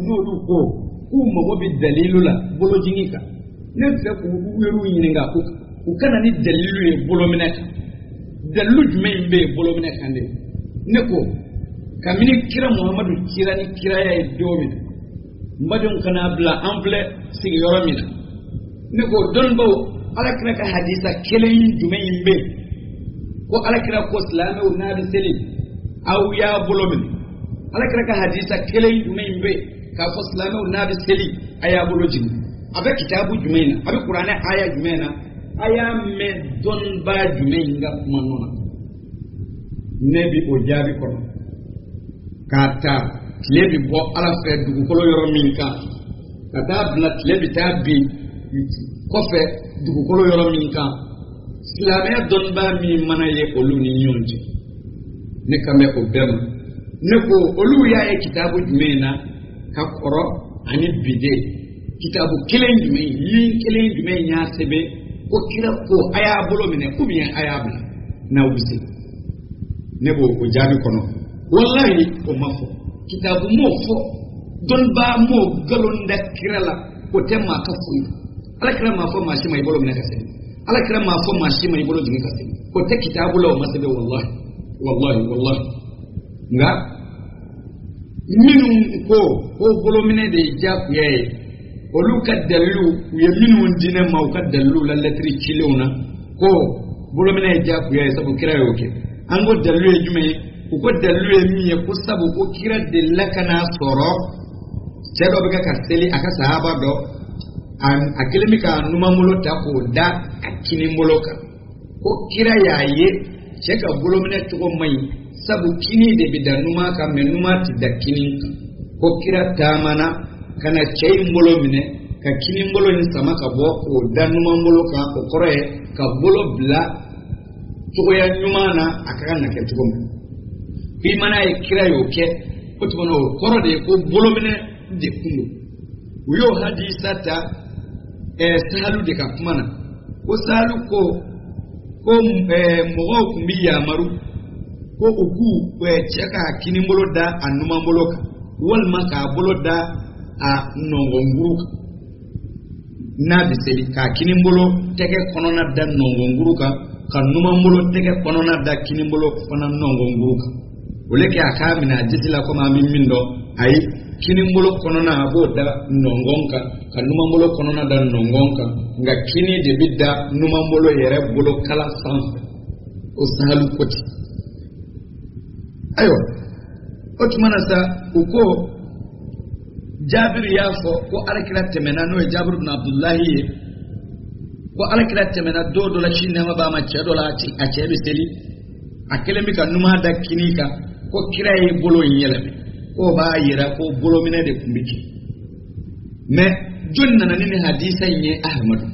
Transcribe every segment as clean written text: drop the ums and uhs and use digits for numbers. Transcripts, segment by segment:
n'olu ko k'u mago bɛ dalilu la bolojigin kan ne fɛ k'u yɛrɛ ɲininka u kana ni dalilu ye bolominɛ kan dalilu jumɛn bɛ yen bolominɛ kan de ne ko kabini kira Muhamadu kira ni kiraya ye don min n badenw kana bila an filɛ sigiyɔrɔ min na ne ko dɔnnibaw alakira ka hadisa kelen jumɛn bɛ yen ko alakira ko silamɛw n'a bɛ seli aw y'a bolo minɛ alakira ka hadisa kelen jumɛn bɛ yen k'a fɔ silamɛw n'a bɛ seli a y'a bolo jigin a bɛ kitabu jumɛn na a bɛ kuranɛ aya jumɛn na a y'a mɛn dɔnnibaa jumɛn ka kuma nɔ na ne bi o jaabi kɔnɔ k'a ta tile bi bɔ ala fɛ dugukolo yɔrɔ min kan ka taa bila tile bi taa bin kɔfɛ dugukolo yɔrɔ min kan silamɛya dɔnnibaa min mana ye olu ni ɲɔgɔn cɛ ne kan bɛ o bɛɛ ma ne ko olu y'a ye kitabu jumɛn na ka kɔrɔ ani bide kitabu kelen jumɛn min kelen jumɛn y'a sɛbɛn ko kira ko a y'a bolo minɛ ou bien a y'a bila n'aw bɛ se ne b'o o jaabi kɔnɔ wallahi o ma fɔ kitabu m'o fɔ dɔnnibaa m'o nkalon da kira la o tɛ maa ka foyi ala kira m'a fɔ maa si ma i bolo minɛ ka sɛbɛn ala kira m'a fɔ maa si ma i bolo jigin ka sɛbɛn o tɛ kitabu la o ma sɛbɛn wallahi nka minnu ko bolominɛ de ye diyagoya ye olu ka dalilu u ye minnu di ne ma u ka dalilu la lɛtiri cilenw na ko bolominɛ ye diyagoya ye sabu kira y'o kɛ an ko dalilu ye jumɛn ye u ko dalilu ye min ye ko sabu ko kira delila ka n'a sɔrɔ cɛ dɔ bɛ kɛ ka seli a ka sahaba dɔ a kelen bɛ ka numanbolo ta k'o da a kinibolo kan ko kira y'a ye cɛ ka bolominɛ cogo man ɲi sabu kini de bɛ da numan kan mɛ numan tɛ da kini kan ko kira taamana ka na cɛ in bolo minɛ ka kinibolo in sama ka bɔ k'o da numanbolo kan o kɔrɔ ye ka bolo bila cogoya ɲuman na a ka kan ka kɛ cogo min i mana ye kira y'o kɛ o tuma na o kɔrɔ de ye ko bolominɛ de kun don u y'o hadisa ta Sahalu de ka kuma na ko Sahalu ko mɔgɔw tun bɛ yamaru ko u k'u cɛ ka kinibolo da a numanbolo kan walima k'a bolo da a nɔngɔnkuru kan n'a bɛ seli k'a kinibolo tɛgɛ kɔnɔna da nɔngɔnkuru kan ka numanbolo tɛgɛ kɔnɔna da kinibolo fana nɔngɔnkuru kan o le kɛ a k'a minɛ a disi la komi an bɛ min dɔn ayi kinibolo kɔnɔna a b'o da nɔngɔn kan ka numanbolo kɔnɔna da nɔngɔn kan nka kini de bɛ da numanbolo yɛrɛ bolo kala sanfɛ o Sahalu ko ten ayiwa o tuma na sa u ko Jabiru y'a fɔ ko alakira tɛmɛna n'o ye Jabiru bin Abdullahi ye ko alakira tɛmɛna don dɔ la si nɛɛma b'a ma cɛ dɔ la a cɛ bɛ seli a kelen bɛ ka numan da kini kan ko kira ye bolo in yɛlɛmɛ k'o b'a yira ko bolominɛ de tun bɛ kɛ mɛ jɔnni nana ni nin hadisa in ye Ahmadu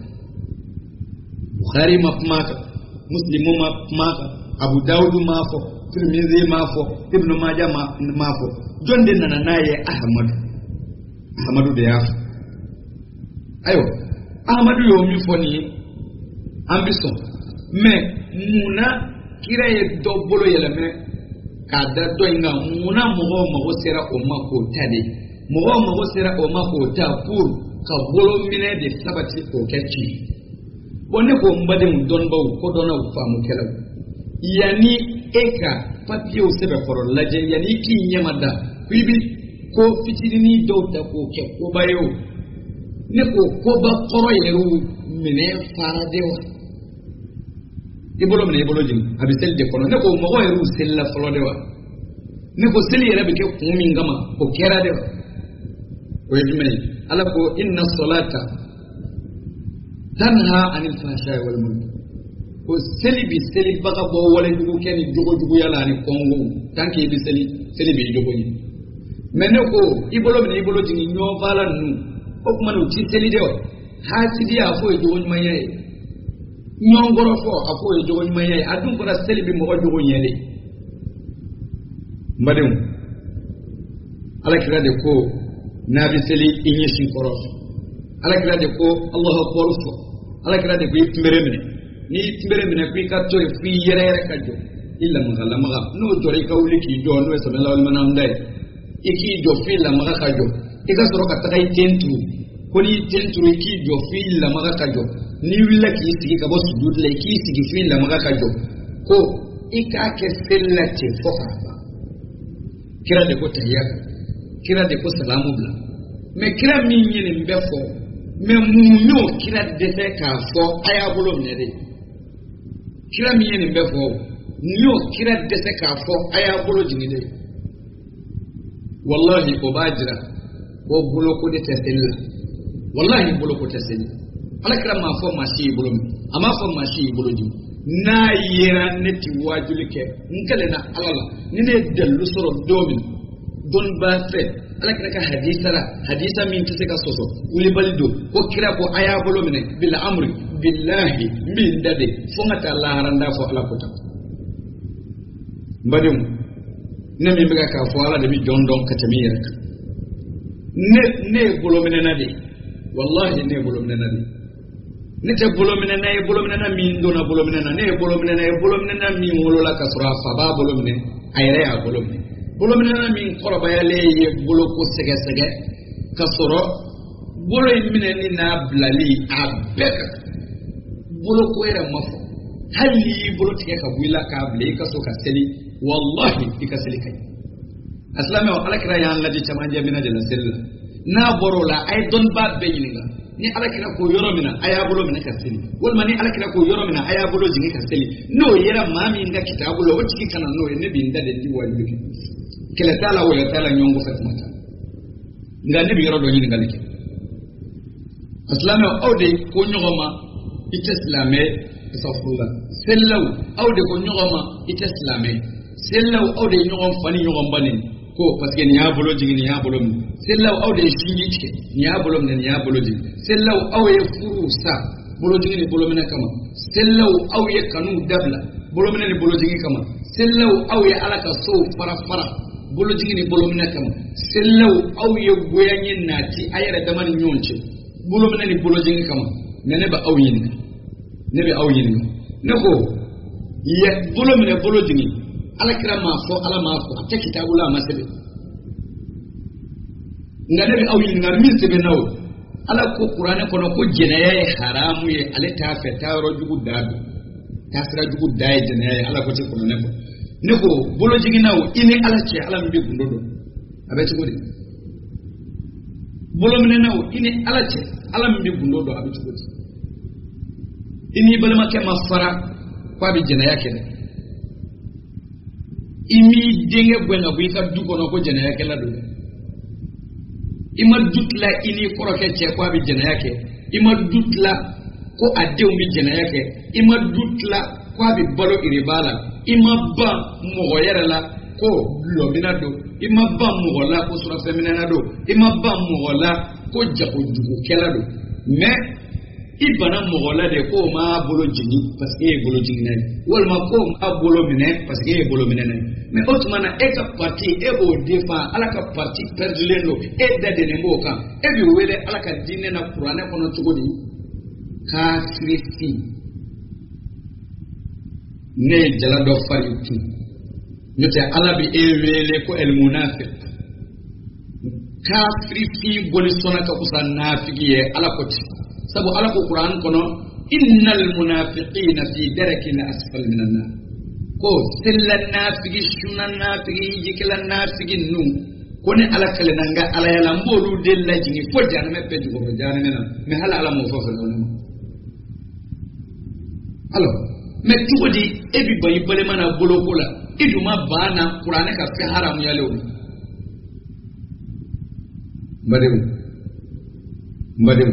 Bukhari ma kuma kan Muslimu ma kuma kan Abu Dawud ma fɔ Tirmidhi ma fɔ Ibn Majah ma fɔ jɔn de nana n'a ye Ahmadu de y'a fɔ ayiwa Ahmadu y'o min fɔ nin ye an bɛ sɔn mɛ munna kira ye dɔ bolo yɛlɛmɛ k'a da dɔ in kan munna mɔgɔw mago sera o ma k'o ta de mɔgɔw mago sera o ma k'o ta pour ka bolo minɛ de sabati k'o kɛ tiɲɛ bon ne ko n badenw dɔnnibaw kodɔnnaw faamukɛlaw yanni e ka papiyew sɛbɛkɔrɔ lajɛ yanni i k'i ɲɛma da ko i bɛ ko fitinin dɔw ta k'o kɛ koba ye o ne ko koba kɔrɔ yɛrɛw minɛ fara de wa i bolo minɛ i bolo jigin a bɛ seli de kɔnɔ ne ko mɔgɔ yɛrɛw selila fɔlɔ de wa ne ko seli yɛrɛ bɛ kɛ kun min kama o kɛra de wa o ye jumɛn ye ala ko inna salata tanha anil fahsha'i wal munkar ko seli bi seli baga bɔ wale jugu kɛ ni jogojuguya la ani kɔngo tant que i bɛ seli b'i jogo ye mais ne ko i bolo minɛ i bolo jigin ɲɔgɔn fala ninnu o kuma na u ti seli de wa hasidi a fɔ o ye jogo ɲumanya ye ɲɔgɔn kɔrɔ fɔ a fɔ o ye jogo ɲumanya ye a dun fɔra seli bi mɔgɔ jogo ɲɛ de n badenw alakira de ko n'a bɛ seli i ɲɛsin kɔrɔ alakira de ko Allahu akbar fɔ alakira de ko i kunbere minɛ n'i y'i kunbere minɛ ko i ka to yen fo i yɛrɛ yɛrɛ ka jɔ i lamaga n'o jɔra i ka wuli k'i jɔ n'o ye samiya lawalemanamda ye i k'i jɔ fo i lamaga ka jɔ ika soro ka tagai tentu koni tentu ki jo fi la maga ka jo ni willa ki sigi ka bo sujud le ki sigi fi la maga ka jo ko ika ke sellati foka kira de ko tahiyya kira de ko salamu bla me kira min yin mbe fo me munyo kira de se ka fo aya bolo ne de kira min yin mbe fo nyo kira de se ka fo aya bolo jini de wallahi ko bajira ko bolo ko de tesella wallahi bolo ko tesella ala kira ma fo ma shi bolo mi ama fo ma shi bolo jini na yera neti wajulike ngale na alala ni ne delu soro domin don ba fe ala kira ka hadisa min tise ka soso wuli balido ko kira ko aya bolo mine bil amri billahi min dade fo ngata allah randa fo ala ko tam mbadum ne mi biga ka fo ala de bi jondon ka tamira ne bolo mine nade wallahi ne bolo mine nade ne te bolo mine na min dona bolo mine na ne bolo mine na min wolola ka sura fa ba bolo mine ayre ya bolo mine bolo mine na min koroba ya le ye bolo ko sege ka soro bolo mine ni na blali abeka bolo ko era mafo hali bolo tike ka buila ka ble ka so ka seli wallahi ikaseli kai aslama wa alakira ya Allah di chamanje mina de la sella na borola ay don ba beyininga ni alakira ko yoro mina aya bolo mina kaseli wal mani alakira ko yoro mina aya bolo jingi kaseli no yera mami nga kitabulo wotiki kana no ne binda de diwa yuki kila tala wala tala nyongo fatimata nga ne bi yoro do nyini ngalike aslama awde ko nyogoma itislame safula sellaw awde ko nyogoma itislame sellaw awde nyogom fani nyogom banin ko parce que niya bolo jigi niya bolo mi sellaw awde shingi tike niya bolo mi niya bolo jigi sellaw awye furu sa bolo jigi ni bolo mina kama sellaw awye kanu dabla bolo mina ni bolo jigi kama sellaw awye alaka so fara bolo jigi ni bolo mina kama sellaw awye goyanyi nati ayere damani nyonche bolo mina ni bolo jigi kama nene ba awyin nebe awyin ne ko ye bolo mina bolo jigi ala kira ma fo ala ma fo ate kitabula masebe ngane bi awyin ngar min sebe naw ala ko qur'ane kono ko jenaya haramu ye ale ta fe ta rojugu dabu ta sira jugu dai jenaya ala ko ti kono ne ko bolo jigi naw ini ala ce ala mbi gundodo abe ci godi bolo mine naw ini ala ce ala mbi gundodo abe ci godi ini balama ke mafara ko abi jenaya kene imi denge bwenga buika duko no ko jena yake la do ima dutla ini koroke che ko abi jena yake ima dutla ko adew mi jena yake ima dutla ko abi balo iribala ima ba mo yere la ko lo binado ima ba mo la ko sura feminina do ima ba mo la ko jako duko kela do mais ibana mogola de ko ma bolo jini parce que bolo jini ne wal ma ko ma bolo mine parce que bolo mine ne mais autrement e ka parti e bo defa ala ka parti perdulendo e dade ne mo kan e bi wele ala ka dine na qur'ane kono tugodi kafiri ne jala do fariti nyote ala bi e wele ko el munafiq kafiri fi boli sona ka kusa nafiki e ala ko ti sabu ala ko qur'an kono innal munafiqina fi darakil asfal minan nar ko sillan nafigi shunan nafigi jikilan nafigi nu kone ala kale nanga ala yala mbolu della jingi fo jana me peddi ko jana mena me hala ala mo fofa no alors me tugodi ebi bayi bale mana bolo kola iduma bana qur'an ka fi haram yalo mbadem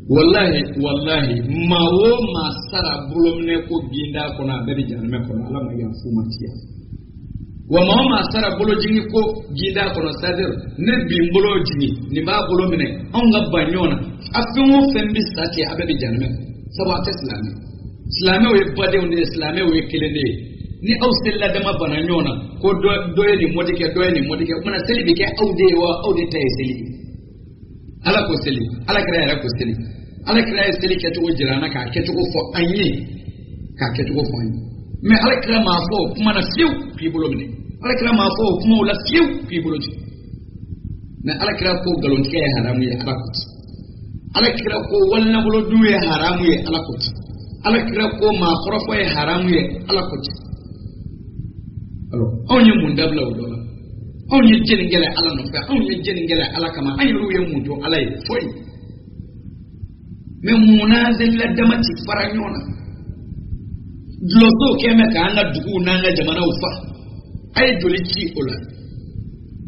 wallahi mawo masara bulomne ko ginda ko na bari janame ko ala ma ya fumatiya wa mawo masara bulo jingi ko ginda ko na sadir ne bimbulo jingi ni ba bulo mine on ga banyona afimu fembi sati ababi janame sabata islami we bade on islami we kilende ni ausilla dama bananyona ko doye ni modike mona selibi ke aude tay selibi ala ko seli ala kira ya ko seli ala kira ya seli ke to jirana ka ke to fo anye ka ke to fo anye me ala kira ma fo kuma na fiu ki bolo mine ala kira ma fo kuma wala fiu ki bolo ji mais ala kira ko galon ke haramu ya ala kuti ala kira ko walna bolo duwe haramu ya ala kuti ala kira ko ma khorofo ya haramu ya ala kuti alors onye mundabla odola onye jeningele ala no fa onye jeningele ala kama ayru ye muto ala ye foi mais munazil la damati faranyona dloso keme ka anga dugu nanga jamana ufa ay joli ci ola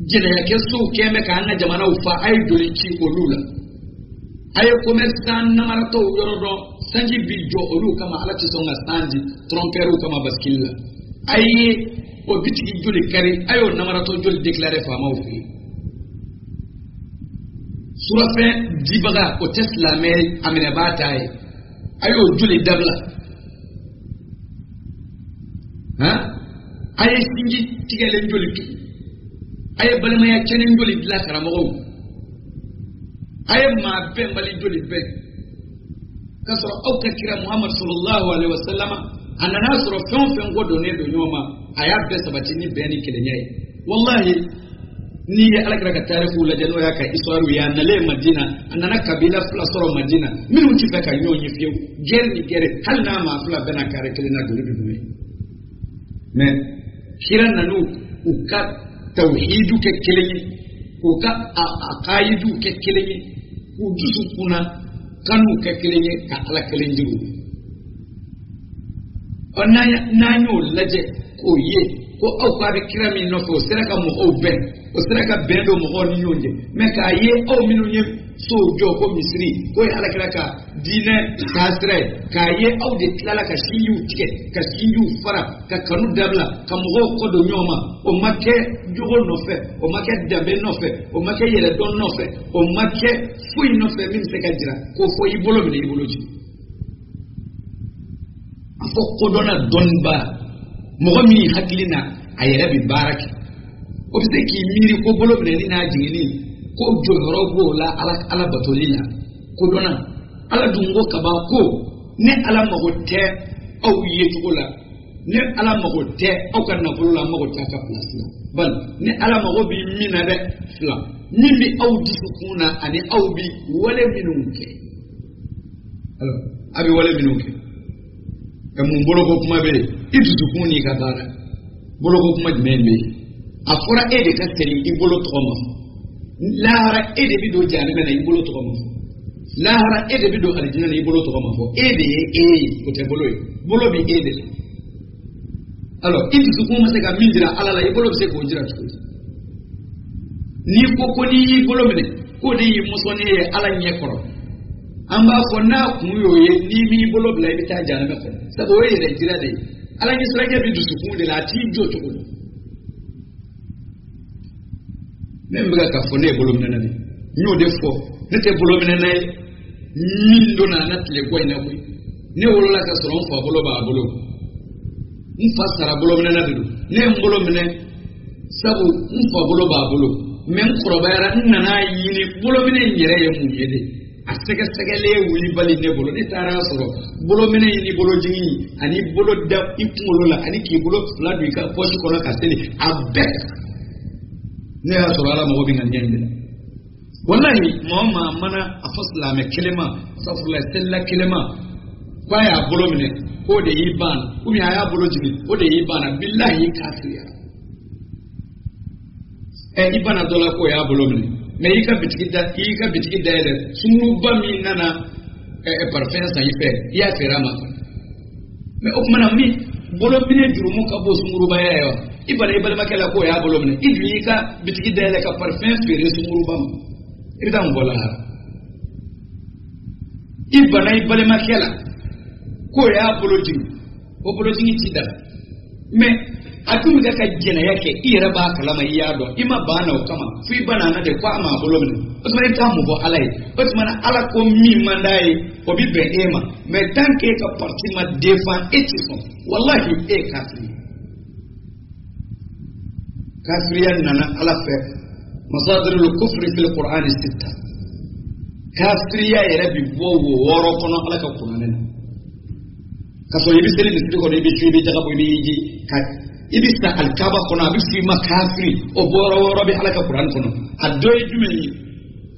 jene ya keso keme ka anga jamana ufa ay joli ci olula ay commerçant namarato yorodo sanji bijo olu kama ala ci songa sanji tromperu kama baskilla ay o bitiki joli kari ayo namarato joli déclarer fama ufi surafe dibaga o tesla me amene bataay ayo joli dabla aye sinji tigale njoli tu aye balama ya kene njoli la karamo aye ma be mbali njoli be kasro au kakira Muhammad sallallahu alaihi wasallam anana soro fen godo ne do nyoma aya be sabati ni be ni kele nyai wallahi ni ya alakra ka tarifu la jano ya ka israru ya nale madina anana kabila fla soro madina minu ci feka nyonyi fiu gerni gere hal na ma fla bena kare kele na do du mais kiran nanu uka tauhidu ke kelenye uka aqaidu ke kelenye udusu kuna kanu ke kelenye ka ala kelenjiru onaya nanyo laje ko ye ko au ka be kirami no ko seraka mo obe o seraka bendo mo oni nyonje me ka ye o minunye so jo ko misri ko ala kiraka dine kasre ka ye au de klala ka shiyu tike ka shiyu fara ka kanu dabla ka mo ko do nyoma o make jogo no fe o make dabe no fe o make yele don no fe o make fuyi no fe min se ka jira ko fo ibolo mi iboloji afo ko dona donba mo mi haklina ayere bi baraki o bi se ki miri ko bolo mi ni na jingini ko jogoro go la ala batolina ko dona ala dungo kaba ko ne ala magote au yetugola ne ala magote au kana bulula magote ka place bal ne ala magobi mina de fla nimbi au disukuna ani au bi wala minunke alors abi wala minunke kamun bolo ko kuma be idusukuni ka bara bolo ko kuma jmembe afora ede ka teli ibolo toma lahara ede bi do jani na ibolo toma lahara ede bi do aljina na ibolo toma fo ede ko te bolo bi ede alors idusukuma se ka mindira alala ibolo se ko jira tu ni ko ni ibolo mene ko de yi musoni ala nyekoro amba ko na kuyo ye ni mi bolo bla bi ta jana me ko sabo ye de jira de ala ni srage bi dusuku de la ti jo to ko même ga ka fone bolo mena na nyo de fo ne te bolo mena na min do na na tle ko ina ko ne wolo la ka soron fo bolo ba bolo un fasara bolo mena na du ne bolo mena sabo un fo bolo ba bolo men ko ba yara nana yini bolo mena nyere ye mu yede asega segale wuli bali ne bolo ni tara soro bolo mene ni bolo jingi ani bolo da ipmulo la ani ki bolo la du ka poshi kono ka sele abek ne ya soro ala mo bi ngan nyende wallahi mama mana afasla me kelema safla sella kelema baya bolo mene ko de yiban umi aya bolo jingi ko de yibana billahi kafiriya ibana dola ko ya bolo mene mais ika bitiki da ele sunu ba mi nana parfum sa yipe ya ferama mais o mana mi bolo bine jurumu ka bo sunu ba ya ibana makela ko ya bolo mine idwi ka bitiki da ele ka parfum fere sunu ba ma idan bola ibana makela ko ya bolo jingi ti da mais atumi ga ka jena yake ira ba kalama iyado ima bana kama fi bana na de kwa ma bolomne osman ta mu bo alai osman ala ko mi mandai ko bi be ema me tanke ka parti ma defan etifon wallahi e kafiriyan nana ala fe masadirul kufri fil qur'an sitta kafiriya yara bi bo woro kono ala ka kunanen kaso yibi sele ni ko yibi chubi jaga bo yibi ka ibisa alkaba kono abisi makafiri oboro woro bi halaka Qur'an kono adoy jumeni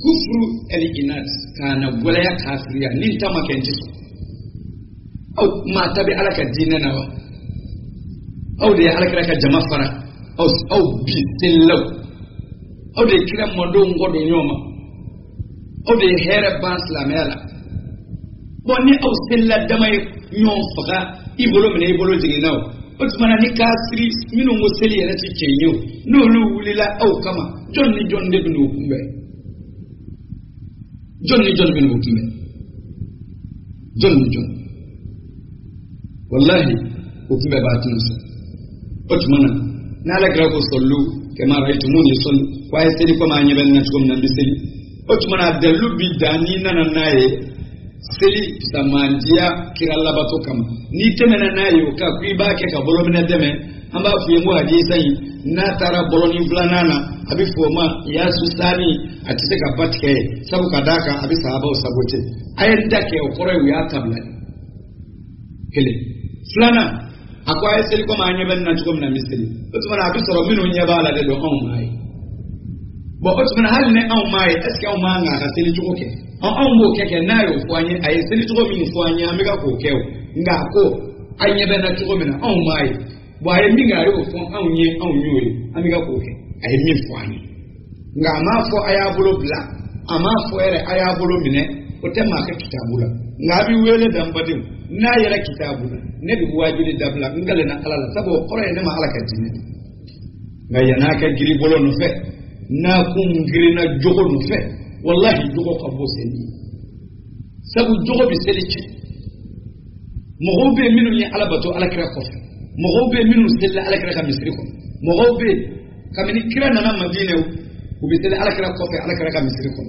kufru al-inat kana wala ya kafiriya ninta makenji au ma tabi alaka dinana wa au de halaka ka jama fara au bitillo au de kira modo ngodo nyoma au de here bans la mela bonni au sella damay ñom faga ibolo mene ibolo jiginaw otmana ni kasri minu ngoseli yana ci cenyo no lu wulila au kama jonni jonde binu kumbe jonni binu kumbe jonni wallahi kumbe batuna sa otmana nala grako sollu kama raitumuni sol kwa eseli kwa manyeben na tukom nan biseli otmana dalu bidani naye seli samandia kiralla bato kama ni temena nayo ka kuibake ka bolomena deme amba fuyemu hadisa yi na tara boloni flanana abi foma ya susani atite ka batke sabu kadaka abi sahaba sabote ayenda ke okore ya kabla kele flana akwa eseli ko manya ben na tukom na miseli otuma abi soro minu nya bala de do on mai bo otuma hal ne on mai eske on manga ka seli tukoke on mo keke nayo fwanye ay seli tuko mini fwanye amega ko kew nga ko anye ben na tuko mina on mai bo ay mi nga yo fon on nyori amega ko ke ay mi fwanye nga ma fo aya bolo bla ama fo ere aya bolo mine o tema ka kitabula nga bi wele dambadim na yara kitabula ne bi wajuli dabla ngale na alala sabo qore ne ma alaka jinne nga yana ka giri bolo no fe na kum giri na jogo no fe wallahi jogo ka bo seni sabu jogo bi selici mogobe minu ni alabato alakira ko mogobe minu sella alakira ka misri ko mogobe kamini kira nana madina u bi sella alakira ko alakira ka misri ko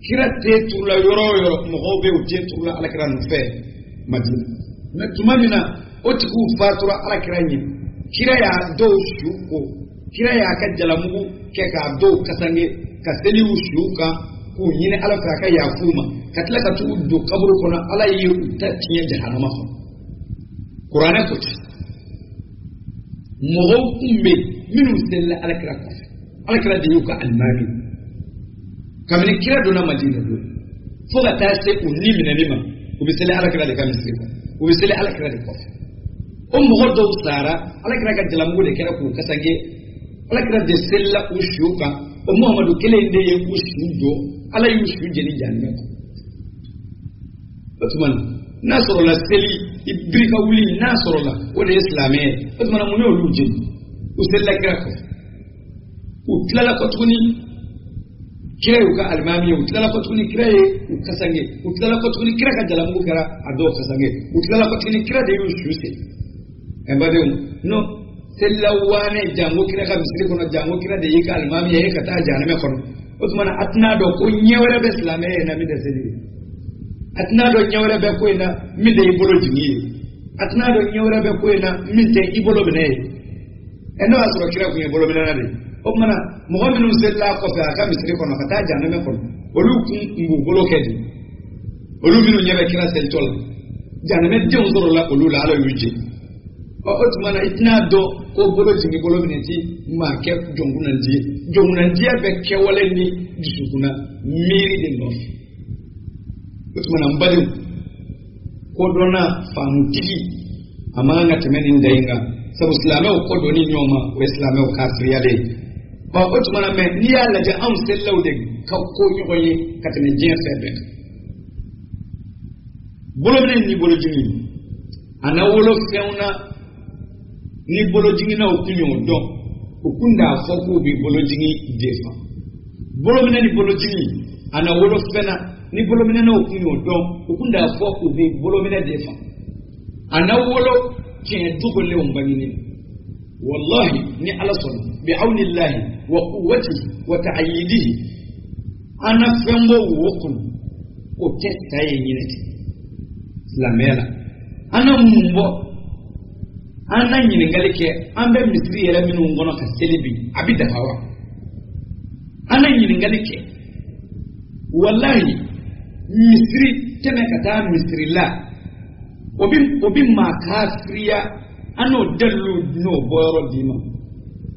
kira te tula yoro mogobe u te tula alakira no fe madina na tumamina otiku fatura alakira ni kira ya do shuko kira ya ka jalamugu ke ka do kasange ka seli ushuka ku nyine alaka ka ya fuma katla ka tu do kaburu kono ala yi ta tinya jahannama fa qur'ana ko mo ho kumbe minu sella alakira ko alakira de yuka almami kamini kira do na madina do foga ta se unni minanima ku bi sella alakira de kamisi ko ku bi sella alakira de ko mo ho do sara alakira ka jalamu de kera ku kasange alakira de sella ushuka o muhammadu kele inde ye ushudo ala yushu jeni janne ko batman nasrullah seli ibrika wuli nasrullah o de islamé batman mu no luje o sella kira ko o tlala ko tuni kira ka almami o tlala ko tuni kira o kasange o tlala ko tuni kira ka jalamu kara ado kasange o tlala ko tuni kira de yushu se e bade no sella wane jango kira ka misri ko no jango kira de yika almami ye ka ta janame ko Osmana atna do ko nyewere be islamé na mi de seli atna do nyewere be ko na mi de ibolo jingi atna do nyewere be ko na mi de ibolo bene eno asro kira ko ibolo bene na de Osmana muhammadu sallallahu alaihi wasallam ka misri ko no kata janame ko olu ku mbu bolo kedi olu binu nyebe kira sel tol janame de uzoro la olu la ala yuji Osmana itna do ko bolo jingi bolo bene ti ma ke jongunanji be kewale ni disukuna miri de nof utmana mbali ko dona famutiki amanga temeni ndainga sabu islame ko doni nyoma o islame o kafiriya de ba utmana me ni ala ja am sellaw de ka ko nyoye katene jien febe bolo ni bolo jingi ana wolo feuna ni bolo jingi na okunyo don ukunda foku bi bolojingi defa bolomina ni bolojingi ana wolo fena ni bolomina na okunyo don ukunda foku bi bolomina defa ana wolo kin dugole umbangini wallahi ni ala son bi auni allah wa quwwatihi wa ta'yidihi ana fembo wokun o testaye nyinete lamela ana mumbo ana nyini ngalike ambe misri yere minu ngono ka selibi abida hawa ana nyini ngalike wallahi misri teme kata misri la obi makafriya ano delu no boyro dima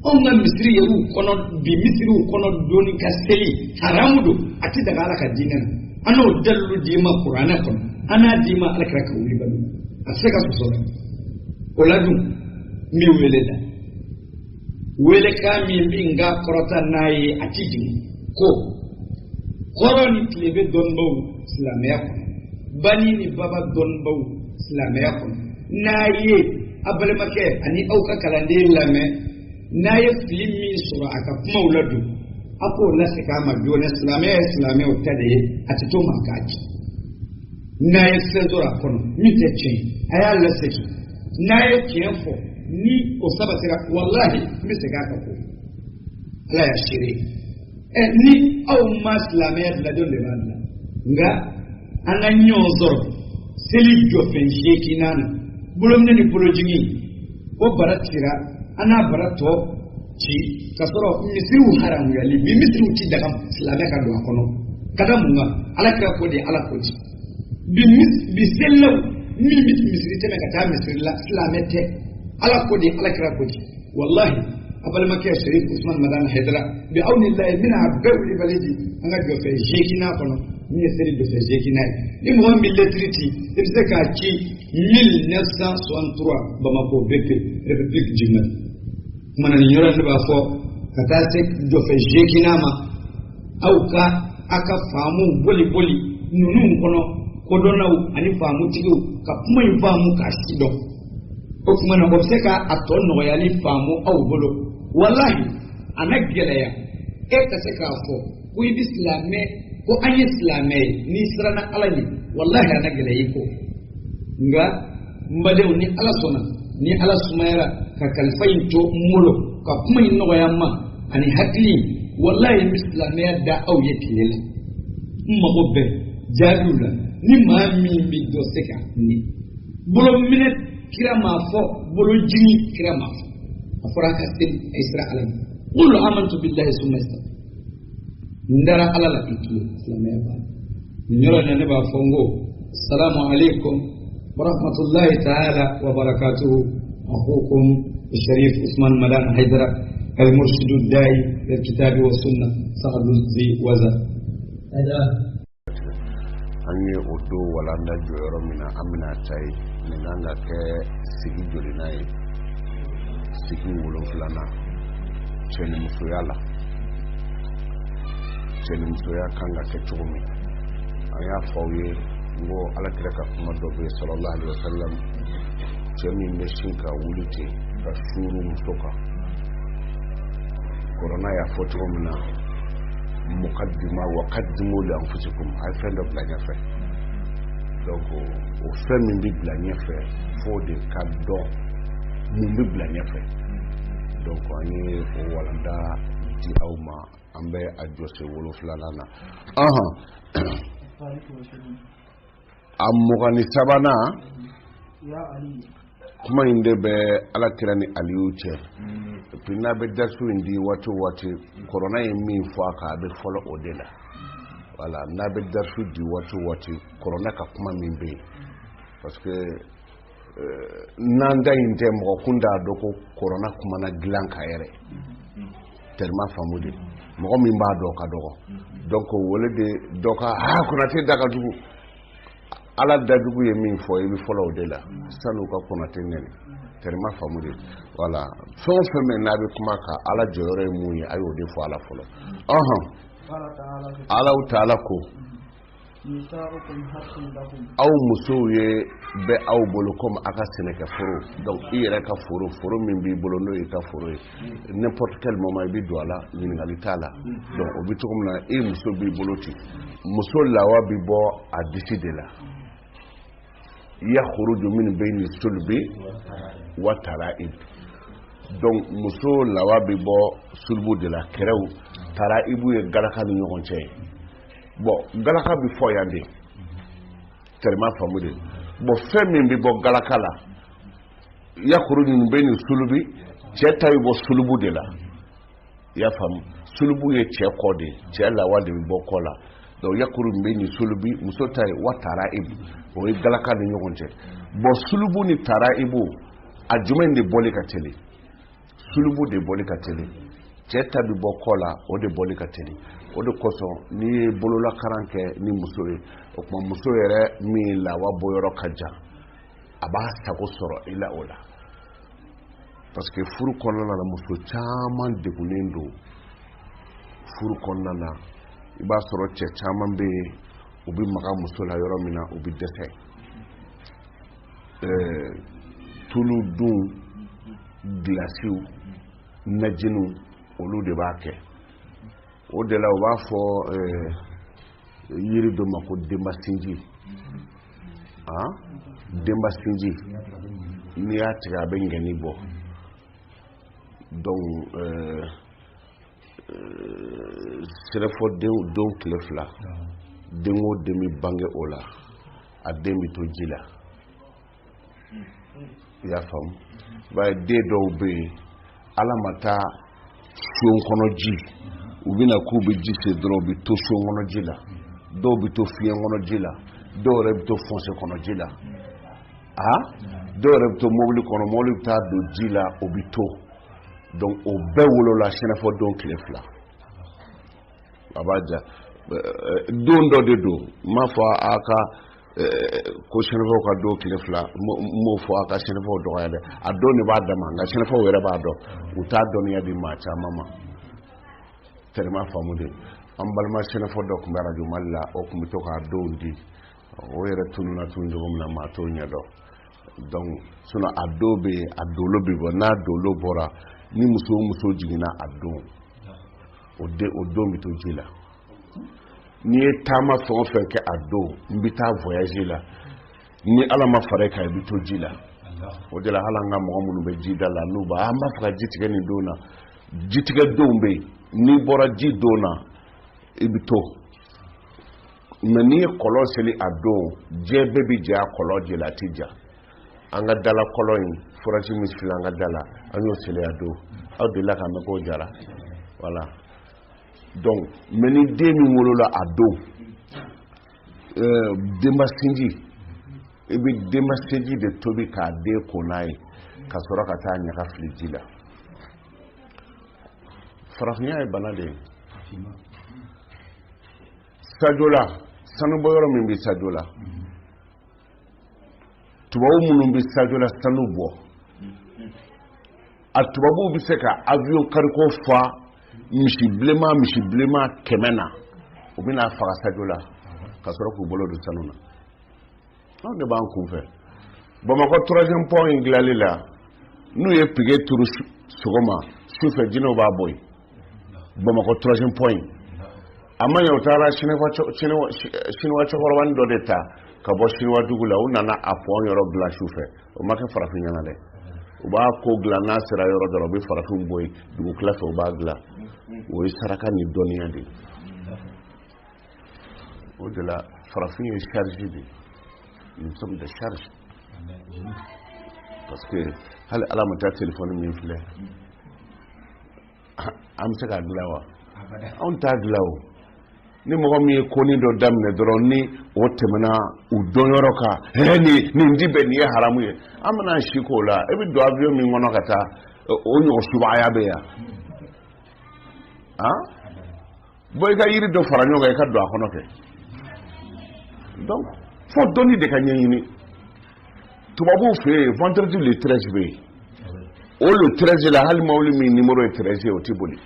on na misri yeru kono bi misri kono doni kaseli haramudo ati daga ala ka dinan ano delu dima qur'ana kono ana dima alakra ka wuri balu asaka so oladu mi weleda wele ka mi binga korota nayi atiji ko koroni tlebe donbo islamiyya bani ni baba donbo islamiyya nayi abale make ani auka kalande lame nayi filmi sura aka kuma oladu apo la sika ma biyo na islamiyya utade atito makaji nayi sezora kono miteche aya la seki nayi kienfo ni osabatira wallahi misega ka ko ala ya shiri ni au maslamet la don de banda nga ananyo zoro seli jo fenje kinana bulum ne ni polojingi o baratira ana barato ci kasoro misiru haram ya li misiru ci daga islame ka do akono kada munga ala ka ko de ala ko ci bi sello ni misiri teme ka ta misiri la islamete ala ko di ala kira ko di wallahi abal makke sharif usman madan haidara bi aunillahi min abdul balidi anga do fe jekina kono ni seri do fe jekina ni mo mi letriti ibse ka ci 1963 bamako bepe republique jimal mana ni yoro ba fo kata se do fe jekina ma au ka aka famu boli nunu kono ko donaw ani famu tigo ka kuma famu ka sido o kuma na obseka aton no yali famu aw bolo wallahi anageleya e ka se ka fo ku islame ko an islame ni sirana alani wallahi anageleya ko nga mbadew ni ala sona ni ala sumayra ka kalfayin to mulo ka kuma no yamma ani hakli wallahi islame da aw yekilela mabobbe jadula ni ma mi do seka ni bolo minute kira ma fo bolo jini kira ma fo afara ka tin isra alam qul amantu billahi summa istaqim ndara ala la itu islamaya ba nyoro na ne ba fongo assalamu alaikum wa rahmatullahi ta'ala wa barakatuh akhukum الشريف عثمان مدان حيدر المرشد الداعي للكتاب والسنه صاحب الزي وزا anye odo walanda joyoro mina amina tai ninanga ke sigi joli nai sigi wolo fulana cheni musoya kanga ke chumi aya fawye ngo ala kiraka kuma dobe sallallahu alaihi wasallam cheni meshinka wulite ka shuru musoka corona ya foto mina mukaddima wa qaddimu li anfusikum ay fend of la ñafe donc au fait min bi la ñafe faut de cadeau min bi la ñafe donc ani o walanda di awma ambe adjose wolo flalana amugani sabana ya ali kuma inde be ala kirani aliyu ce pinna be darsu indi wato corona yin min fo ka be folo odela wala na be darsu di wato corona ka kuma min be parce que nanda inde mo kunda doko corona kuma na glan ka yere tellement famude mo min ba do ka dogo donc wole de doka ha kuna te daga dugu ala dadugu ye min fo e bi folo odela sanu ka kuna te nene terima famude wala fon feme na be kuma ka ala jore mu yi ayo de fo ala folo ala taala ko aw muso ye be aw bolo comme aka seneke foro donc ire ka foro min bi bolo no e ka foro n'importe quel moment bi do ala ni ngali tala donc obi to comme na e muso bi boloti muso lawa bi bo a décider la yakhruju min bayni sulbi wa tara'ib donc muso lawa bi bo sulbu de la kerew tara'ibu ye galaka ni ñokon cey bon galaka bi foyande tellement famude bon femme bi bo galaka la yakhruju min bayni sulbi cetay bo sulbu de la ya fam sulbu ye che kode che lawa de bo kola donc yakhruju min bayni sulbi muso tay wa tara'ib o galaka ni ñokon cey bo sulubu ni taraibu a jumɛn de bɔli ka teli sulubu de bɔli ka teli cɛ ta bi bɔ kɔ la o de bɔli ka teli o de kosɔn n'i ye bololakaran kɛ ni muso ye o kuma muso yɛrɛ min lawa bɔyɔrɔ ka jan a b'a sago sɔrɔ i la o la parce que furu kɔnɔna na muso caman degunnen don furu kɔnɔna na i b'a sɔrɔ cɛ caman bɛ yen u bɛ maga muso la yɔrɔ min na u bɛ dɛsɛ tulu dun gilasiw najiniw olu de b'a kɛ o de la u b'a fɔ yiri dɔ ma ko denba sinji denba sinji n'i y'a tigɛ a bɛ ngɛni bɔ donc sɛnɛfɔ denw tile fila den o den bɛ bange o la a den bɛ to ji la i y'a faamu b'a ye den dɔw bɛ yen ala ma taa son kɔnɔ ji u bɛna k'u bɛ ji se dɔrɔn u bɛ to son kɔnɔ ji la dɔw bɛ to fiɲɛ kɔnɔ ji la dɔw yɛrɛ bɛ to fɔnse kɔnɔ ji la dɔw yɛrɛ bɛ to mobili kɔnɔ mobili bɛ taa don ji la o bɛ to donc o bɛɛ wolola sɛnɛfɔ don tile fila a b'a ja don dɔ de don n m'a fɔ a ka ko sɛnɛfɔw ka don tile fila n m'o fɔ a ka sɛnɛfɔw dɔgɔya dɛ a don de b'a dama nka sɛnɛfɔw yɛrɛ b'a dɔn u t'a dɔnniya di maa caman ma tellement faamu de an balima sɛnɛfɔ dɔ tun bɛ radio Mali la o tun bɛ to k'a donw di o yɛrɛ tununa tun cogo min na maa t'o ɲɛdɔn donc sinon a don bɛ yen a dolo bɛ bɔ n'a dolo bɔra ni muso jiginna a don o don bɛ to ji la n'i ye taama fɛn o fɛn kɛ a don n bɛ taa voyage la ni ala ma fara i kan i bɛ to ji la o de la hali an ka mɔgɔ minnu bɛ ji da la n'u b'a an b'a fɛ ka ji tigɛ nin don na ji tigɛ don bɛ yen n'i bɔra ji don na i bɛ to mais n'i ye kɔlɔn seli a don diɲɛ bɛɛ bɛ jɛ a kɔlɔn ji la a tɛ ja an ka dala kɔlɔn in forage min fili an ka dala an y'o seli a don aw delila k'a mɛn k'o jara voilà donc mais ni den min wolola a don denba sinji i bɛ denba sinji de tobi k'a den ko n'a ye ka sɔrɔ ka taa ɲaga fili ji la farafinya ye bana de ye sajo la sanubɔ yɔrɔ min bɛ sajo la tubabu minnu bɛ sajo la sanu bɔ a tubabuw bɛ se ka avion kariko fa misi bilenman 100 na u bɛna faga sajo la ka sɔrɔ k'u bolo don sanu na anw de b'an kun fɛ bamakɔ 3e pont in dilanli la n'u ye pige turu sɔgɔma sufɛ jinɛw b'a bɔ yen bamakɔ 3e pont in a ma ɲɛ u taara siniwa cɛkɔrɔbani dɔ de ta ka bɔ siniwa dugu la u nana a pont yɔrɔ dilan sufɛ o ma kɛ farafin ɲɛna dɛ u b'a ko dilan n'a sera yɔrɔ dɔrɔn u bɛ farafin bɔ yen dugu tila fɛ u b'a dilan o ye saraka ni dɔnniya de ye o de la farafin ye charge de nous sommes de charge parce que hali ala ma taa téléphone min filɛ an bɛ se k'a dilan wa anw t'a dilan o ni mɔgɔ min ye koni dɔ daminɛ dɔrɔn ni o tɛmɛna u dɔnyɔrɔ kan nin di bɛ nin ye haramu ye an bɛna si k'o la e bɛ don avion min kɔnɔ ka taa o ɲɔgɔn subaya bɛ yan bɔn i ka yiri dɔ fara ɲɔgɔn kan i ka don a kɔnɔ kɛ donc fo dɔnni de ka ɲɛɲini tubabuw fɛ yen vendredi le 13 bɛ yen o le 13 la hali mobili min numéro ye 13 o tɛ boli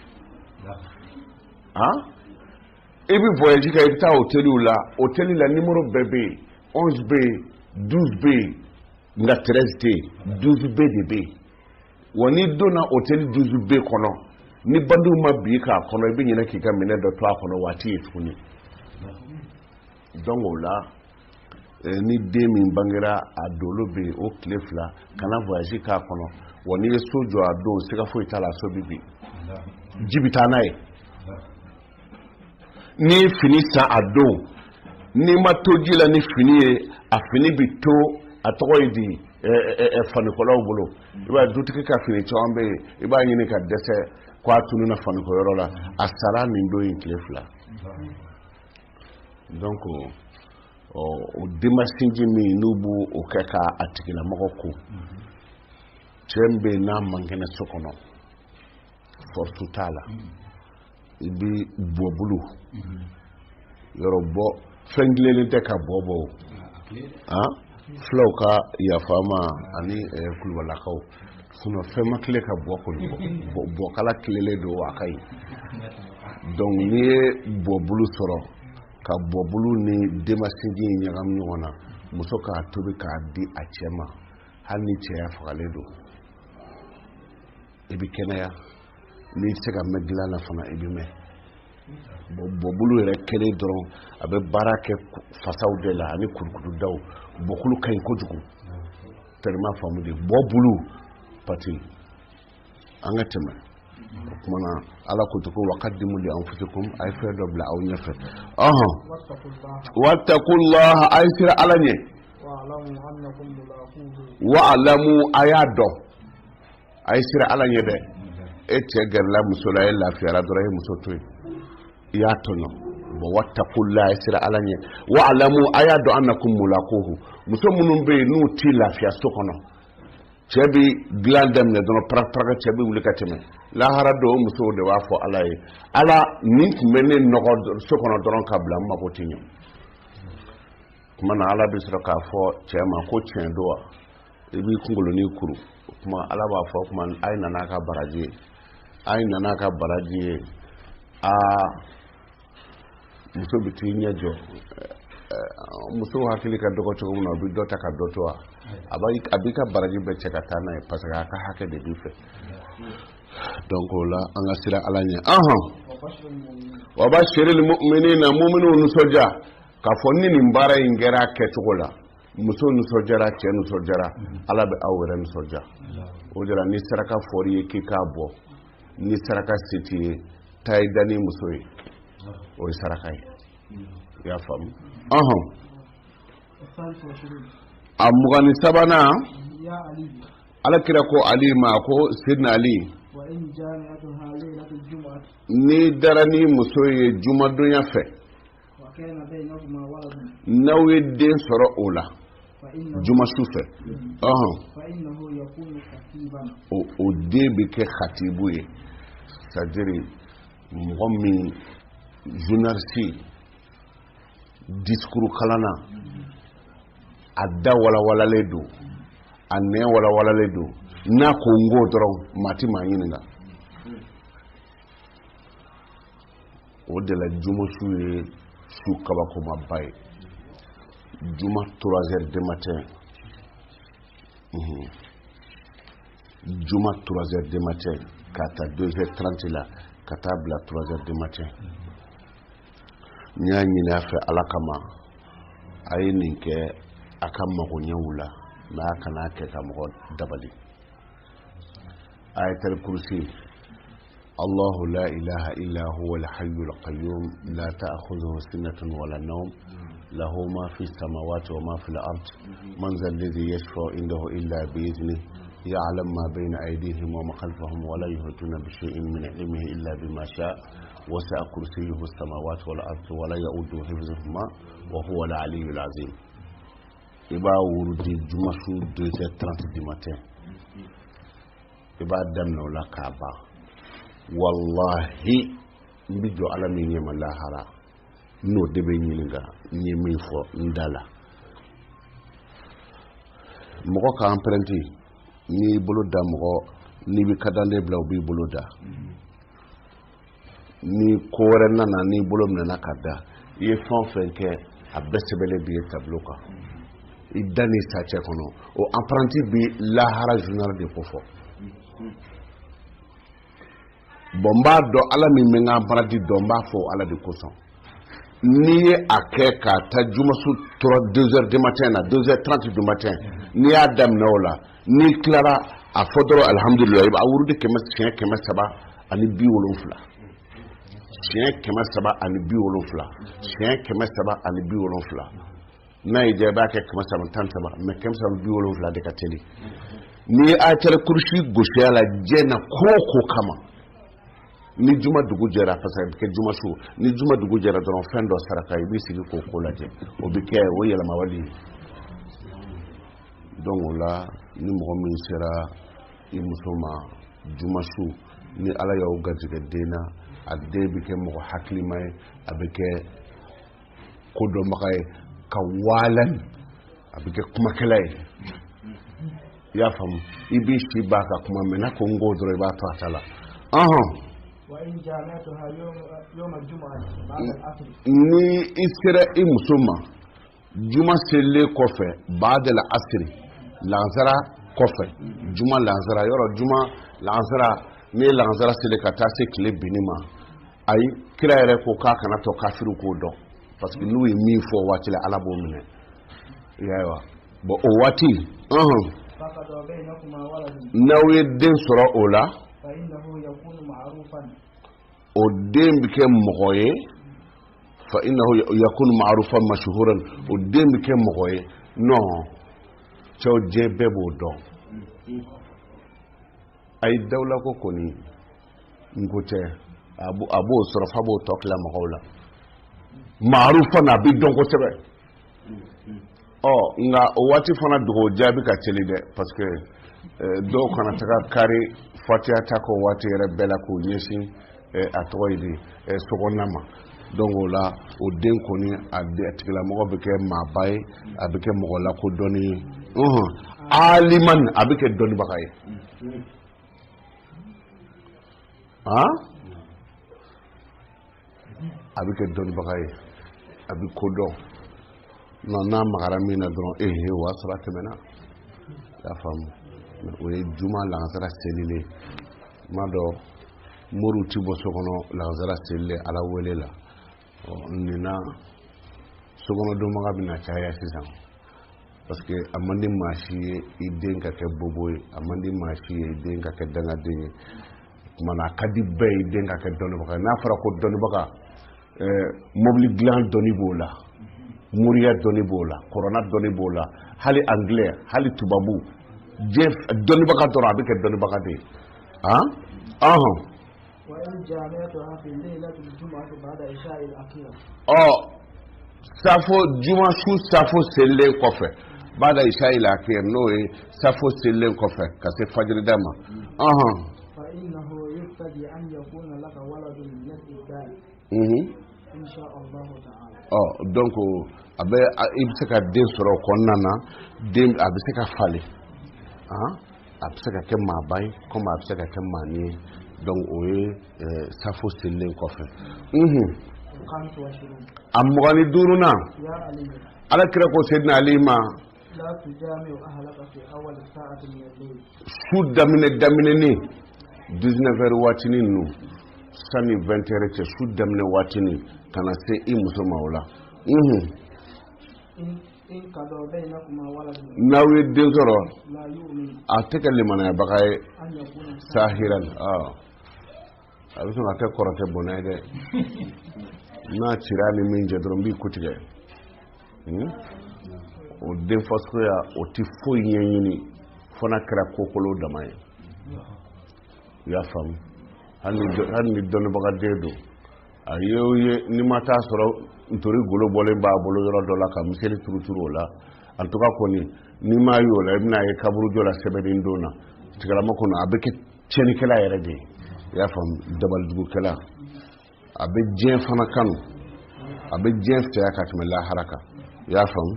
i bɛ voyage kɛ i bɛ taa hôtel la numéro bɛɛ bɛ yen 11 bɛ yen 12 bɛ yen nka 13 tɛ yen 12 bɛ de bɛ yen wa n'i donna hôtel 12 bɛ kɔnɔ ni bandiw ma bi k'a kɔnɔ i bɛ ɲinɛ k'i ka minɛ dɔ to a kɔnɔ waati ye tuguni donc o la ni den min bangera a dolo bɛ yen o tile 2 kana voyage k'a kɔnɔ wa n'i ye so jɔ a don siga foyi t'a la so bɛ bin ji bɛ taa n'a ye ni fini san a don ni ma to ji la ni fini ye a fini bi to a tɔgɔ ye di fanikɔlaw bolo i b'a dutigi ka fini caman bɛ yen i b'a ɲini ka dɛsɛ k'a tununa fanikɔyɔrɔ la a sara nin don in tile 2 donc o denmasinji min n'u b'o kɛ ka a tigilamɔgɔ ko cembe na mangene sokono fortu tala ibi bobulu yoro bo fenglele te ka bobo floka ya fama ani kulwala kaw suno fema kile ka bo kala kilele do akai donc ni bobulu soro ka bobulu ni demasigi nyagam nyona muso ka tobi ka di achema hani cheya fakale do ebi kenaya ni sega megla na fana ebi me bobulu re kele dron abe barake fasaw de la ni kurkudu daw bokulu kay ko jugu tellement famu de bobulu pati angatema mana ala ko to ko waqaddimu li anfusikum ay fe dobla aw ñefe wattaqullaha ay sira alanye wa alamu ayado ay sira alanye de ete gerla musula la fiara dore musoto ya tono bo wattaqullaha sira alanye wa alamu ayado annakum mulaquhu musomunum be nu ti la fia sokono cebi glandam ne dono praga cebi wulikateme la harado muso de wafo alaye ala nink menen nogo sokono doron kabla mako tinyo kuma na ala bisra ka fo cema ko cendo ibi kungolo ni kuru kuma ala ba fo kuma ayna naka baraje a muso bitinya jo muso hakili ka dogo to mun bi dota ka dotwa abika baraji be chekata na parce que aka hake de bife donc la anga sira alanya wa bashiril mu'minina mu'minun soja ka fonni ni mbara ingera ketugola muso nu sojara chenu sojara ala be awren soja o jara ni saraka fori ki kabo ni saraka city taydani muso yi o saraka ya fam amugani sabana ya ali ala kira ko ali ma ko sidna ali wa in jami'atuha laylatul jum'ah ni darani muso ye juma dunya fe wa kana bainahuma waladun nawe den soro ola juma sufe fa innahu yakunu khatiban o debi ke khatibu ye c'est-à-dire momi journaliste discours kalana adda wala ledo anne wala ledo na ko ngo dron mati mayininga o de la jumo suye su kaba ko mabay juma 3h du matin juma 3h du matin kata 2h30 la kata bla 3h du matin nyanyi na fa alakama ayininke akan magonya wula na kana ke ka mago dabali ayatul kursi Allahu la ilaha illa huwa al-hayyul qayyum la ta'khudhuhu sinatun wa la nawm lahu ma fi as-samawati wa ma fi al-ard man zal ladhi yashfa'u indahu illa bi idhnihi ya'lam ma bayna aydihim wa ma khalfahum wa la yuhituna bi shay'in min ilmihi illa bima sha'a wasi'a kursiyyuhu as-samawati wal ardi wa la ya'uduhu hifdhuhuma wa huwa al-'aliyyul 'azim. Iba wurudi jumasu 2h30 du matin iba damna la kaaba wallahi mbijo alami nyema lahara no debe nyilinga nyemi fo ndala moko ka emprunté ni bolo da moko ni bi kadande blaw bi bolo da ni kore nana ni bolo mena kada ye fon fenke abesebele bi tableau ka idani sache kono o apprenti bi lahara journal de kofo bomba do ala mi menga baradi do mba fo ala de koson ni akeka ta jumasu 2h du matin à 2h30 du matin ni adam nola ni clara a fodoro alhamdulillah ba wurude kemas saba ani bi wolonfla chien kemas saba ani bi wolonfla chien kemas saba ani bi wolonfla na ije ba ke kemas saba tan saba me kemas saba bi wolonfla de kateli ni a tere kurshi goshela jena koko kama ni juma dugu jera fasa ke juma su ni juma dugu jera don fendo saraka ibi sigi koko laje obike o yela mawali donc là ni mo min sera i muso ma juma su ni ala y'aw garijɛgɛ den na a den bɛ kɛ mɔgɔ hakilima ye a bɛ kɛ kodɔnbaga ye ka walan a bɛ kɛ kumakɛla ye i y'a faamu i b'i si b'a ka kuma mɛ n'a ko n ko dɔrɔn i b'a to a ta la ni i sera i muso ma juma selilen kɔfɛ ba'dal asri lansara kɔfɛ juma lansara yɔrɔ juma lansara ni ye lansara seli ka taa se tile binni ma ayi kira yɛrɛ ko k'a kana to kafiru k'o dɔn parce que n'u ye min fɔ o waati la ala b'o minɛ yawa bon o waati n'aw ye den sɔrɔ o la o den bɛ kɛ mɔgɔ ye fa innahu yakunu ma'rufan mashhuran o den bɛ kɛ mɔgɔ ye non cɛw diɲɛ bɛɛ b'o dɔn ayi dawula ko kɔni n ko tɛ a b'o sɔrɔ fa b'o tɔ tila mɔgɔw la ma'rufan a bɛ dɔn kosɛbɛ nka o waati fana dogo jaabi ka teli dɛ parce que dɔw kana taga kari fatiha ta ko waati yɛrɛ bɛɛ la k'o ɲɛsin a tɔgɔ ye di sokɔnɔna ma donc o la o den kɔni a tigilamɔgɔ bɛ kɛ maaba ye a bɛ kɛ mɔgɔ lakodɔnni ye aliman a bɛ kɛ dɔnnibaga ye a bɛ kɛ dɔnnibaga ye a bɛ kodɔn n'a magara min na dɔrɔn o y'a sɔrɔ a tɛmɛna y'a faamu o ye juma lansara selilen ma dɔn moriw ti bɔ so kɔnɔ lansara selilen ala wele la nin na sokɔnɔdonbaga bɛna caya sisan parce que a man di maa si ye i den ka kɛ bobo ye a man di maa si ye i den ka kɛ dangaden ye kumana a ka di bɛɛ ye i den ka kɛ dɔnnibaga ye n'a fɔra ko dɔnnibaga mobili dilan dɔnni b'o la moriya dɔnni b'o la kɔrɔna dɔnni b'o la hali anglais hali tubabu dɔnnibaga dɔrɔn a bɛ kɛ dɔnnibaga de ye safo juma su safo selilen kɔfɛ ba'da isha il akhir n'o ye safo selilen kɔfɛ ka se fajiri da ma donc i bɛ se ka den sɔrɔ o kɔnɔna na den a bɛ se ka falen a bɛ se ka kɛ maaba ye comme a bɛ se ka kɛ maani ye donc o ye safo selilen kɔfɛ a 25nan ala kira ko Seydina Ali ma su daminɛni 19h waatinin ninnu sani 20h cɛ su daminɛ waatinin ka na se i muso ma o la n'aw ye den sɔrɔ a tɛ kɛ limanayabaga ye sahiran a bɛ sɔn ka kɛ kɔrɔtɛ bɔnɛ ye dɛ n'a cira ni min jɛ dɔrɔn n b'i kutigɛ o den fasuguya o tɛ foyi ɲɛɲini fo n'a kɛra kokolo dama ye i y'a faamu hali ni dɔnnibaga den don a ye o ye ni ma taa sɔrɔ ntori golo bɔlen b'a bolo yɔrɔ dɔ la ka miseli turuturu o la en tout cas kɔni ni m'a ye o la i bɛna ye kaburujɔ la sɛbɛnni don na tigalama kɔnɔ a bɛ kɛ tiɲɛnikɛla yɛrɛ de ye i y'a faamu dabalijugukɛla a bɛ diɲɛ fana kanu a bɛ diɲɛ fɛya ka tɛmɛ lahara kan i y'a faamu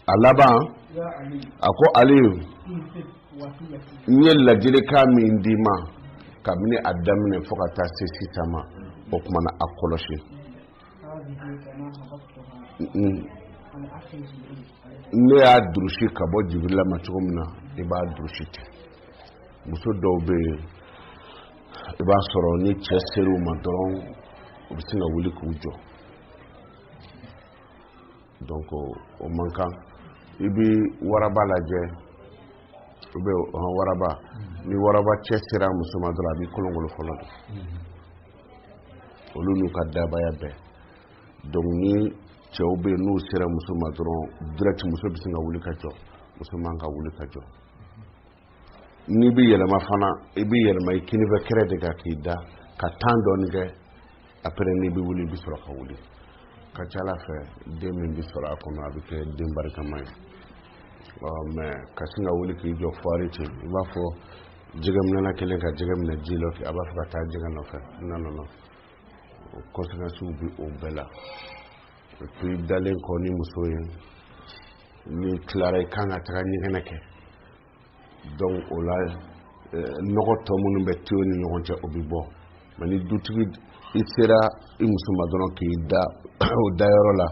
a laban a ko Aliyu n ye ladilikan min d'i ma kabini a daminɛ fo ka taa se sisan ma o kumana a kɔlɔsi ne y'a durusi ka bɔ Jibirila ma cogo min na i b'a durusi ten muso dɔw bɛ yen i b'a sɔrɔ ni cɛ ser'u ma dɔrɔn u bɛ sin ka wuli k'u jɔ donc o man kan i bɛ waraba lajɛ u bɛ waraba ni waraba cɛ sera muso ma dɔrɔn a b'i kolonkolon fɔlɔ de olu n'u ka dabaya bɛɛ donc ni cɛw bɛ yen n'u sera muso ma dɔrɔn direct muso bɛ sin ka wuli ka jɔ muso man ka wuli ka jɔ n'i bɛ yɛlɛma fana i bɛ yɛlɛma i kini bɛ kɛrɛ de kan k'i da ka temps dɔɔni kɛ après n'i bɛ wuli i bɛ sɔrɔ ka wuli ka ca Ala fɛ den min bɛ sɔrɔ a kɔnɔ a bɛ kɛ den barikama ye mais kasi nga wuli k'i jɔ foire ten i b'a fɔ jɛgɛminɛna kelen ka jɛgɛminɛ ji lɔ a b'a fɛ ka taa jɛgɛ nɔfɛ non conséquences bi o bɛɛ la et puis dalen kɔ ni muso ye ni tilara i kan ka taga ɲɛgɛnɛ kɛ donc o la nɔgɔ tɔ minnu bɛ tiyo ni ɲɔgɔn cɛ o bi bɔ mais ni dutigi i sera i muso ma dɔrɔn k'i da o dayɔrɔ la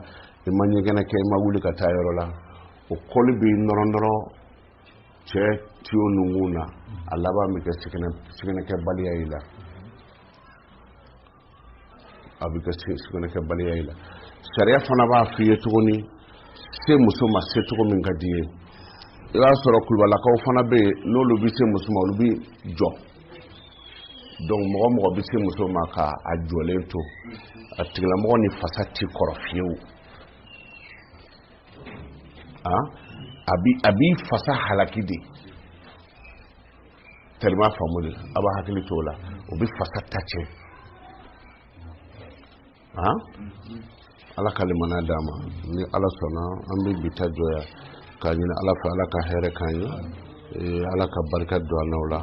i ma ɲɛgɛnɛ kɛ i ma wuli ka taa yɔrɔ la o kɔli b'i nɔrɔ cɛ tiyo nunkun na a laban bɛ kɛ sɛgɛnɛkɛbaliya yi la a bɛ kɛ sɛgɛnɛkɛbaliya yi la sariya fana b'a f'i ye tuguni se muso ma se cogo min ka di ye i b'a sɔrɔ kulubalakaw fana bɛ yen n'olu bɛ se muso ma olu bɛ jɔ donc mɔgɔ bɛ se muso ma ka a jɔlen to a tigilamɔgɔ ni fasa ti kɔrɔ fiyewu a b'i fasa halaki de tellement faamu a b'a hakili to la o bɛ fasa ta tiɲɛ ala ka limana d'a ma ni ala sɔnna an bɛ bi ta jɔya k'a ɲini ala fɛ ala ka hɛrɛ k'an ye ala ka barika don an n'aw la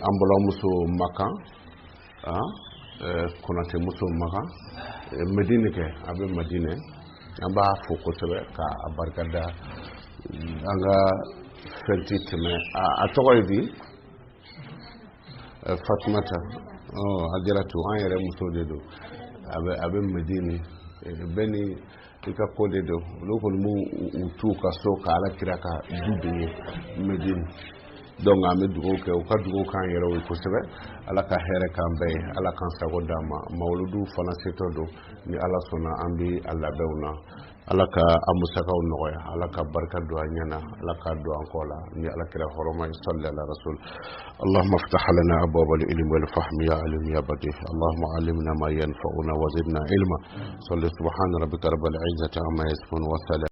an balimamuso Makan Konate muso Makan Medine kɛ a bɛ Medine an b'a fo kosɛbɛ k'a barika da an ka fɛn tɛ tɛmɛ a tɔgɔ ye di Fatumata a diyara to an yɛrɛ muso de don a bɛ Medine bɛɛ ni i ka ko de don olu kɔni b'u t'u ka so ka ala kira ka du de ye Medine donc an bɛ dugawu kɛ u ka dugawu k'an yɛrɛw ye kosɛbɛ ala ka hɛrɛ k'an bɛɛ ye ala k'an sago d'an ma mawuludu fana setɔ don ni ala sɔnna an bɛ a labɛnw na ala ka a musakaw nɔgɔya ala ka barika don an ɲɛna ala ka don an kɔ la ni ala kira hɔrɔma ye salli ala rasul اللهم افتح لنا ابواب العلم والفهم يا عليم يا بديع اللهم علمنا ما ينفعنا وزدنا علما صل سبحان ربك رب العزه عما يصفون وسلام